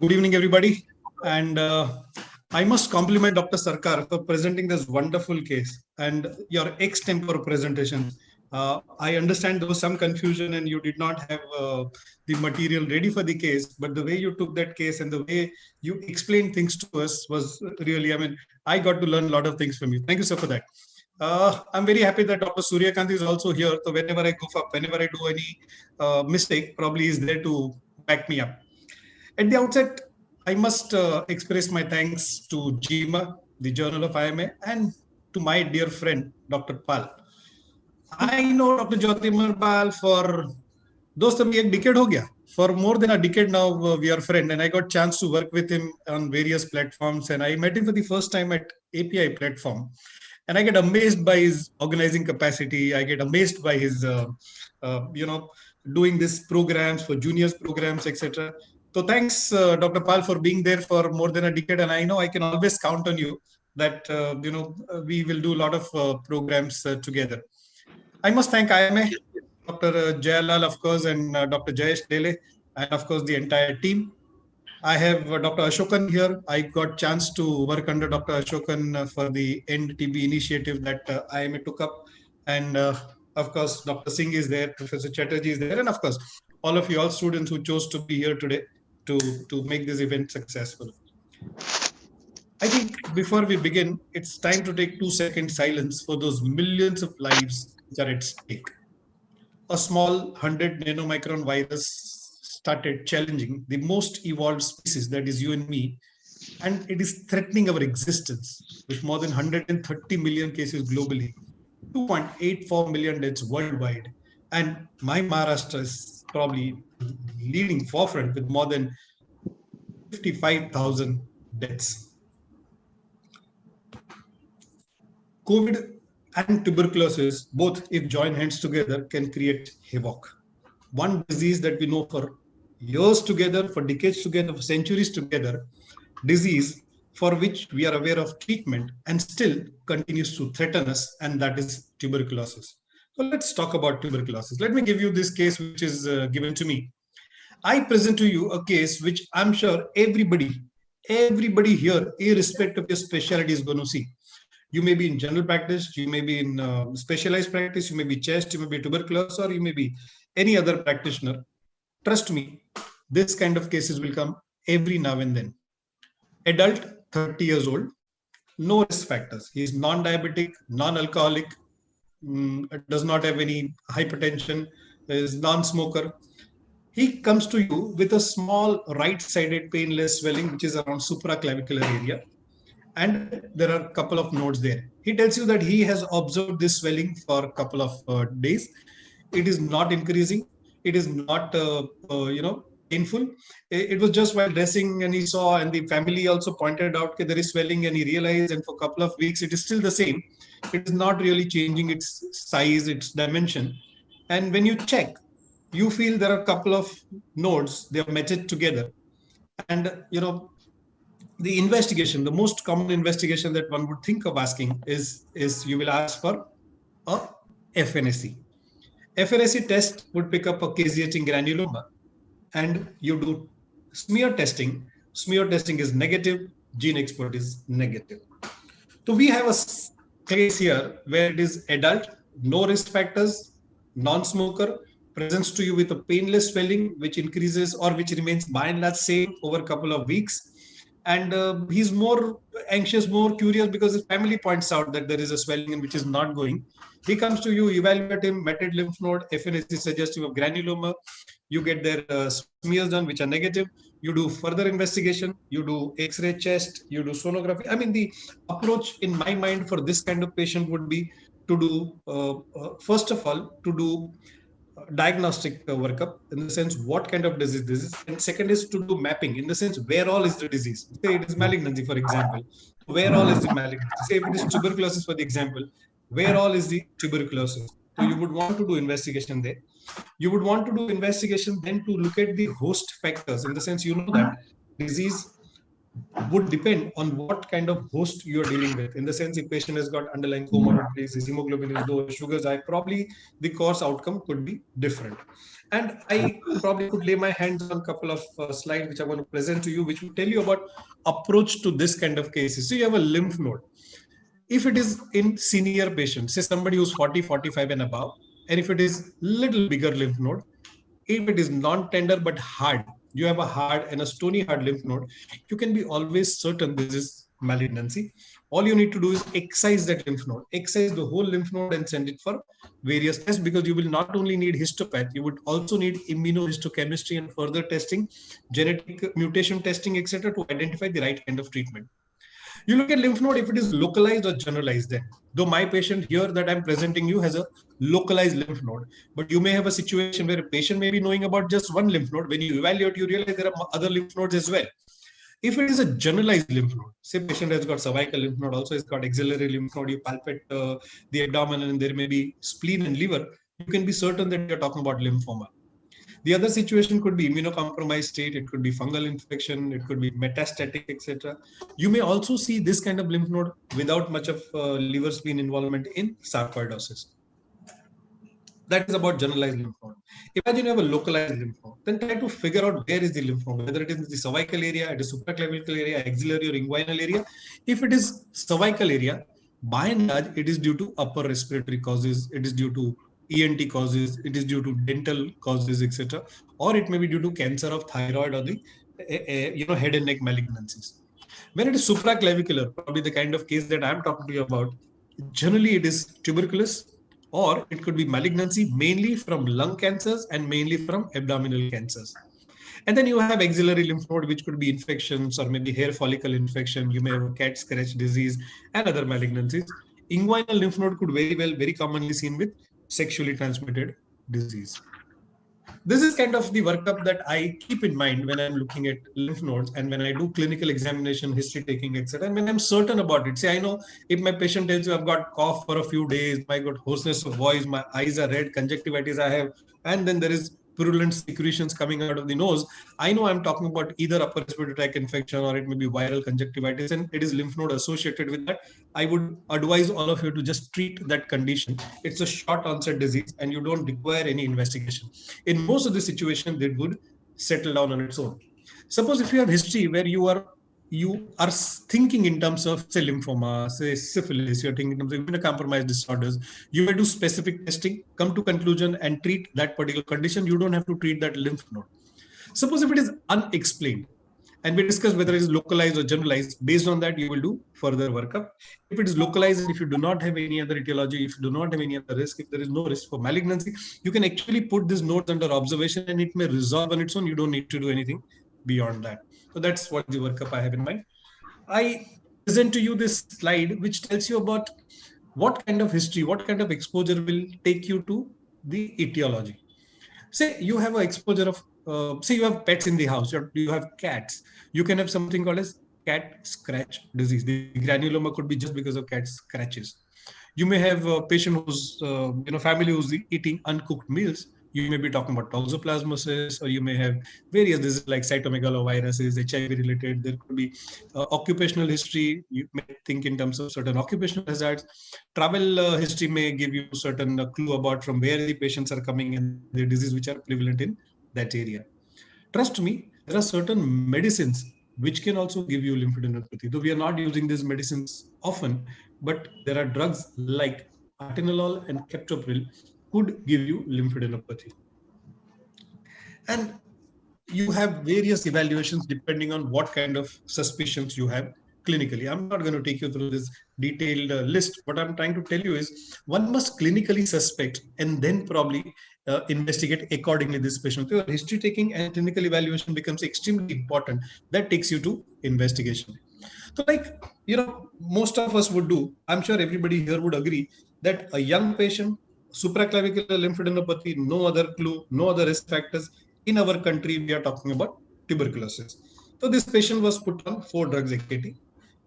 Good evening, everybody. And I must compliment Dr. Sarkar for presenting this wonderful case and your extempore presentation. I understand there was some confusion and you did not have the material ready for the case, but the way you took that case and the way you explained things to us was really, I got to learn a lot of things from you. Thank you, sir, for that. I'm very happy that Dr. Suryakant is also here. So whenever I goof up, whenever I do any mistake, probably is there to back me up. At the outset, I must express my thanks to JIMA, the Journal of IMA, and to my dear friend, Dr. Pal. I know Dr. Jyotimar Pal for दोस्त अभी एक decade हो गया. For more than a decade now, we are friends, and I got chance to work with him on various platforms. And I met him for the first time at API platform, and I get amazed by his organizing capacity. I get amazed by his, doing these programs for juniors programs, etc. So thanks, Dr. Pal, for being there for more than a decade, and I know I can always count on you that we will do a lot of programs together. I must thank IMA, Dr. Jayalal, of course, and Dr. Jayesh Dele, and of course the entire team. I have Dr. Ashokan here. I got chance to work under Dr. Ashokan for the End TB initiative that IMA took up. And of course, Dr. Singh is there, Professor Chatterjee is there, and of course, all of you, all students who chose to be here today to make this event successful. I think before we begin, it's time to take 2-second silence for those millions of lives which are at stake. A small 100 nanomicron virus started challenging the most evolved species, that is you and me, and it is threatening our existence with more than 130 million cases globally, 2.84 million deaths worldwide, and my Maharashtra is probably leading forefront with more than 55,000 deaths. COVID and tuberculosis, both if join hands together, can create havoc. One disease that we know for years together, for decades together, for centuries together, disease for which we are aware of treatment and still continues to threaten us, and that is tuberculosis. So let's talk about tuberculosis. Let me give you this case which is given to me. I present to you a case which I'm sure everybody here, irrespective of your specialty, is going to see. You may be in general practice, you may be in specialized practice, you may be chest, you may be tuberculosis, or you may be any other practitioner. Trust me, this kind of cases will come every now and then. Adult, 30 years old, no risk factors. He is non-diabetic, non-alcoholic, does not have any hypertension, is non-smoker. He comes to you with a small right-sided painless swelling, which is around supraclavicular area. And there are a couple of nodes there. He tells you that he has observed this swelling for a couple of days. It is not increasing. It is not, painful. It was just while dressing and he saw, and the family also pointed out that there is swelling, and he realized, and for a couple of weeks, it is still the same. It is not really changing its size, its dimension. And when you check, you feel there are a couple of nodes, they are matched together. And, the investigation, the most common investigation that one would think of asking is you will ask for a FNAC. FNAC test would pick up a caseating granuloma, and you do smear testing. Smear testing is negative, gene export is negative. So we have a case here where it is adult, no risk factors, non-smoker, presents to you with a painless swelling, which increases or which remains by and large same over a couple of weeks. And he's more anxious, more curious, because his family points out that there is a swelling and which is not going. He comes to you, evaluate him, matted lymph node, FNAC suggestive of granuloma. You get their smears done, which are negative. You do further investigation. You do X-ray chest. You do sonography. I mean, the approach in my mind for this kind of patient would be to do, first of all, to do diagnostic workup, in the sense what kind of disease this is, and second is to do mapping, in the sense where all is the disease. Say it is malignancy, for example, where all is the malignancy. Say if it is tuberculosis, for the example, where all is the tuberculosis. So you would want to do investigation there. You would want to do investigation then to look at the host factors, in the sense, you know that disease would depend on what kind of host you are dealing with. In the sense, if patient has got underlying comorbidities, his hemoglobin is low, sugars high, probably the course outcome could be different. And I probably could lay my hands on a couple of slides which I want to present to you, which will tell you about approach to this kind of cases. So you have a lymph node. If it is in senior patients, say somebody who's 40, 45 and above, and if it is little bigger lymph node, if it is non-tender but hard, you have a hard and a stony hard lymph node, you can be always certain this is malignancy. All you need to do is excise that lymph node, excise the whole lymph node and send it for various tests, because you will not only need histopath, you would also need immunohistochemistry and further testing, genetic mutation testing, etc., to identify the right kind of treatment. You look at lymph node if it is localized or generalized then. Though my patient here that I'm presenting you has a localized lymph node, but you may have a situation where a patient may be knowing about just one lymph node. When you evaluate, you realize there are other lymph nodes as well. If it is a generalized lymph node, say patient has got cervical lymph node, also has got axillary lymph node, you palpate the abdomen and there may be spleen and liver, you can be certain that you're talking about lymphoma. The other situation could be immunocompromised state, it could be fungal infection, it could be metastatic, etc. You may also see this kind of lymph node without much of liver spleen involvement in sarcoidosis. That is about generalized lymph node. Imagine you have a localized lymph node. Then try to figure out where is the lymph node, whether it is the cervical area, it is supraclavicular area, axillary or inguinal area. If it is cervical area, by and large, it is due to upper respiratory causes, it is due to ENT causes, it is due to dental causes, etc. Or it may be due to cancer of thyroid or the head and neck malignancies. When it is supraclavicular, probably the kind of case that I'm talking to you about, generally it is tuberculosis, or it could be malignancy mainly from lung cancers and mainly from abdominal cancers. And then you have axillary lymph node, which could be infections or maybe hair follicle infection. You may have a cat scratch disease and other malignancies. Inguinal lymph node could very commonly seen with sexually transmitted disease. This is kind of the workup that I keep in mind when I'm looking at lymph nodes and when I do clinical examination, history taking, etc. And when I'm certain about it, say I know if my patient tells you I've got cough for a few days, I got hoarseness of voice, my eyes are red, conjunctivitis I have, and then there is purulent secretions coming out of the nose, I know I'm talking about either upper respiratory tract infection or it may be viral conjunctivitis, and it is lymph node associated with that. I would advise all of you to just treat that condition. It's a short onset disease and you don't require any investigation. In most of the situations, it would settle down on its own. Suppose if you have history where you are thinking in terms of, say, lymphoma, say syphilis, you're thinking in terms of immunocompromised disorders, you may do specific testing, come to conclusion and treat that particular condition. You don't have to treat that lymph node. Suppose if it is unexplained, and we discuss whether it is localized or generalized. Based on that, you will do further workup. If it is localized and if you do not have any other etiology, if you do not have any other risk, if there is no risk for malignancy, you can actually put these nodes under observation and it may resolve on its own. You don't need to do anything beyond that. So that's what the workup I have in mind. I present to you this slide, which tells you about what kind of history, what kind of exposure will take you to the etiology. Say you have an exposure of, say you have pets in the house, you have cats, you can have something called as cat scratch disease. The granuloma could be just because of cat scratches. You may have a patient who's, family who's eating uncooked meals. You may be talking about toxoplasmosis, or you may have various diseases like cytomegaloviruses, HIV related. There could be occupational history. You may think in terms of certain occupational hazards. Travel history may give you certain clue about from where the patients are coming and the disease which are prevalent in that area. Trust me, there are certain medicines which can also give you lymphadenopathy. Though we are not using these medicines often, but there are drugs like atenolol and captopril could give you lymphadenopathy. And you have various evaluations depending on what kind of suspicions you have clinically. I'm not going to take you through this detailed list. What I'm trying to tell you is one must clinically suspect and then probably investigate accordingly this patient. So history taking and clinical evaluation becomes extremely important. That takes you to investigation. So most of us would do, I'm sure everybody here would agree that a young patient, supraclavicular lymphadenopathy, no other clue, no other risk factors. In our country, we are talking about tuberculosis. So this patient was put on 4 drugs AKT.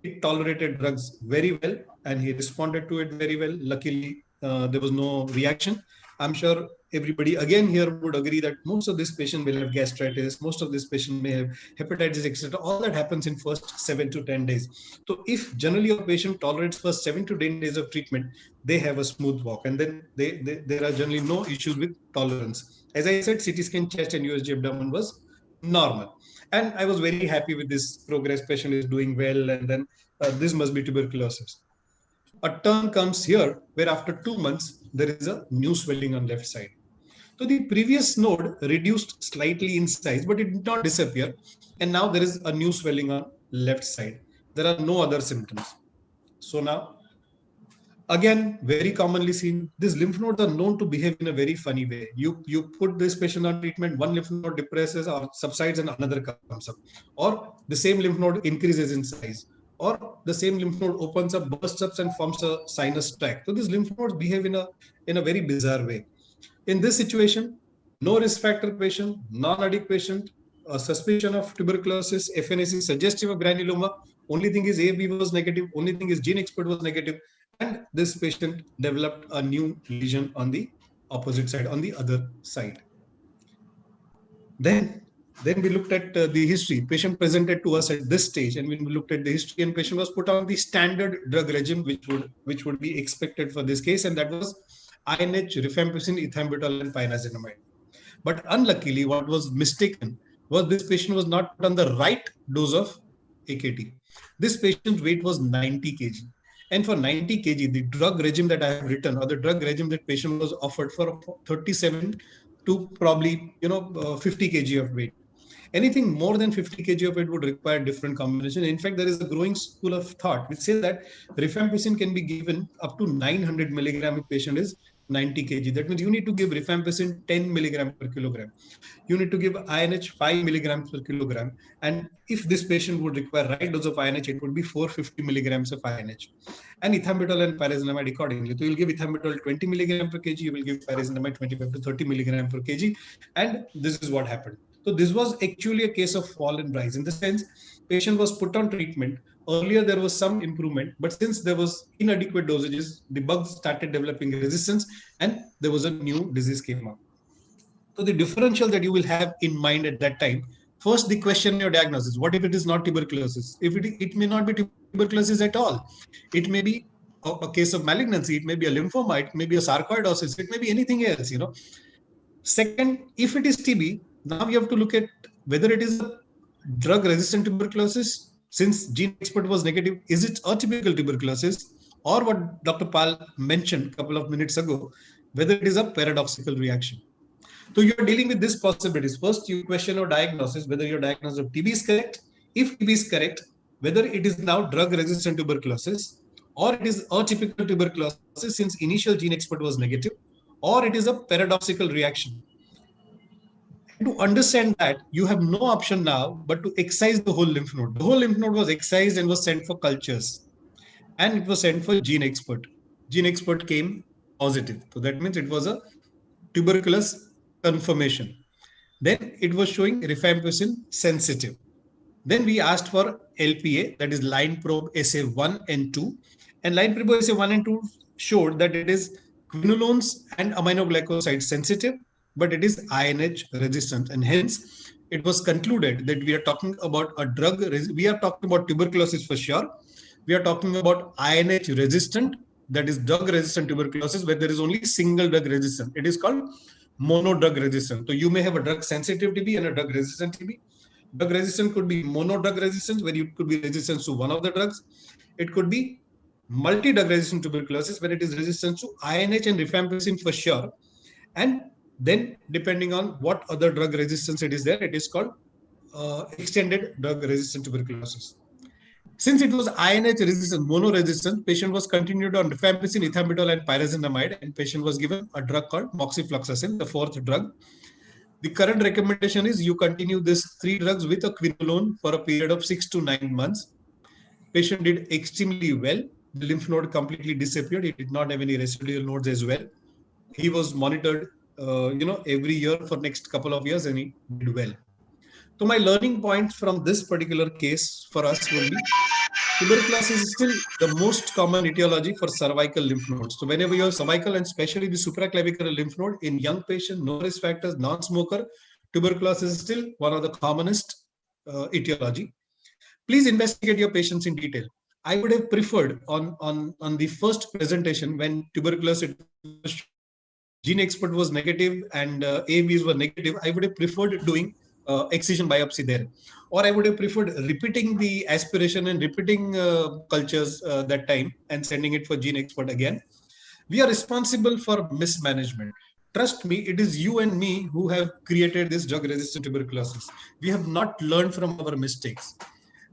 He tolerated drugs very well and he responded to it very well. Luckily, there was no reaction. I'm sure everybody again here would agree that most of this patient will have gastritis, most of this patient may have hepatitis, etc. All that happens in first 7 to 10 days. So if generally a patient tolerates first 7 to 10 days of treatment, they have a smooth walk, and then there are generally no issues with tolerance. As I said, CT scan chest and USG abdomen was normal, and I was very happy with this progress. Patient is doing well, and then this must be tuberculosis. A turn comes here where after 2 months, there is a new swelling on left side. So the previous node reduced slightly in size, but it did not disappear. And now there is a new swelling on left side. There are no other symptoms. So now, again, very commonly seen, these lymph nodes are known to behave in a very funny way. You put this patient on treatment, one lymph node depresses or subsides and another comes up. Or the same lymph node increases in size. Or the same lymph node opens up, bursts up and forms a sinus tract. So these lymph nodes behave in a very bizarre way. In this situation, no risk factor patient, non-addict patient, a suspicion of tuberculosis, FNAC suggestive of granuloma. Only thing is AB was negative. Only thing is gene expert was negative. And this patient developed a new lesion on the opposite side, on the other side. Then we looked at the history. Patient presented to us at this stage, and when we looked at the history, and patient was put on the standard drug regime, which would be expected for this case, and that was INH, rifampicin, ethambutol, and pyrazinamide. But unluckily, what was mistaken was this patient was not put on the right dose of AKT. This patient's weight was 90 kg. And for 90 kg, the drug regime that I have written, or the drug regime that patient was offered for 37 to probably 50 kg of weight. Anything more than 50 kg of weight would require different combination. In fact, there is a growing school of thought which says that rifampicin can be given up to 900 milligram if patient is 90 kg. That means you need to give rifampicin 10 milligram per kilogram. You need to give INH 5 milligrams per kilogram. And if this patient would require right dose of INH, it would be 450 milligrams of INH. And ethambutol and pyrazinamide accordingly. So you'll give ethambutol 20 milligram per kg, you will give pyrazinamide 25 to 30 milligram per kg. And this is what happened. So this was actually a case of fall and rise. In the sense, patient was put on treatment. Earlier, there was some improvement, but since there was inadequate dosages, the bugs started developing resistance, and there was a new disease came up. So the differential that you will have in mind at that time, first the question your diagnosis. What if it is not tuberculosis? If it may not be tuberculosis at all. It may be a case of malignancy. It may be a lymphoma. It may be a sarcoidosis. It may be anything else. Second, if it is TB, now you have to look at whether it is a drug-resistant tuberculosis. Since gene expert was negative, is it atypical tuberculosis? Or what Dr. Pal mentioned a couple of minutes ago, whether it is a paradoxical reaction. So you're dealing with these possibilities. First, you question your diagnosis, whether your diagnosis of TB is correct. If TB is correct, whether it is now drug-resistant tuberculosis, or it is atypical tuberculosis since initial gene expert was negative, or it is a paradoxical reaction. To understand that, you have no option now but to excise the whole lymph node. The whole lymph node was excised and was sent for cultures. And it was sent for gene expert. Gene expert came positive. So that means it was a tuberculous confirmation. Then it was showing rifampicin sensitive. Then we asked for LPA, that is line probe assay 1 and 2. And line probe assay 1 and 2 showed that it is quinolones and aminoglycoside sensitive, but it is INH resistant. And hence, it was concluded that we are talking about a drug, we are talking about tuberculosis for sure. We are talking about INH resistant, that is drug resistant tuberculosis, where there is only single drug resistant. It is called monodrug resistant. So you may have a drug sensitive TB and a drug resistant TB. Drug resistant could be monodrug resistance, where you could be resistant to one of the drugs. It could be multi-drug resistant tuberculosis, where it is resistant to INH and rifampicin for sure. And then depending on what other drug resistance it is there, it is called extended drug resistant tuberculosis. Since it was INH resistant, monoresistant, patient was continued on rifampicin, ethambutol, and pyrazinamide, and patient was given a drug called moxifloxacin, the fourth drug. The current recommendation is you continue these 3 drugs with a quinolone for a period of 6 to 9 months. Patient did extremely well. The lymph node completely disappeared. He did not have any residual nodes as well. He was monitored, every year for next couple of years, and he did well. So my learning points from this particular case for us will be, tuberculosis is still the most common etiology for cervical lymph nodes. So whenever you have cervical and especially the supraclavicular lymph node in young patient, no risk factors, non-smoker, tuberculosis is still one of the commonest etiology. Please investigate your patients in detail. I would have preferred on the first presentation when tuberculosis gene expert was negative and AVs were negative, I would have preferred doing excision biopsy there. Or I would have preferred repeating the aspiration and repeating cultures that time and sending it for gene expert again. We are responsible for mismanagement. Trust me, it is you and me who have created this drug-resistant tuberculosis. We have not learned from our mistakes.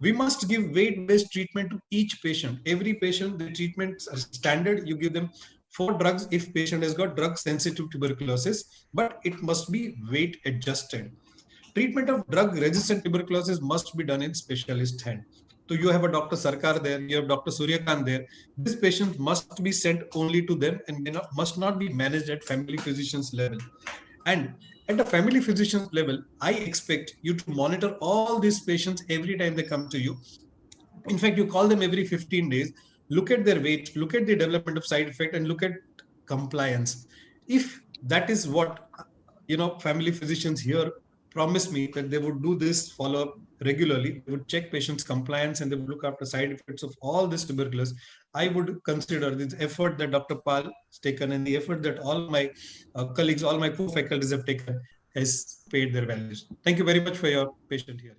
We must give weight-based treatment to each patient. Every patient, the treatments are standard. You give them 4 drugs if patient has got drug-sensitive tuberculosis, but it must be weight-adjusted. Treatment of drug-resistant tuberculosis must be done in specialist hand. So you have a Dr. Sarkar there, you have Dr. Suryakant there. This patient must be sent only to them and must not be managed at family physician's level. And at the family physician's level, I expect you to monitor all these patients every time they come to you. In fact, you call them every 15 days, look at their weight, look at the development of side effect, and look at compliance. If that is what family physicians here promise me that they would do this follow-up regularly, they would check patients' compliance and they would look after side effects of all this tuberculosis, I would consider this effort that Dr. Pal has taken and the effort that all my colleagues, all my co-faculties have taken has paid their values. Thank you very much for your patient hearing.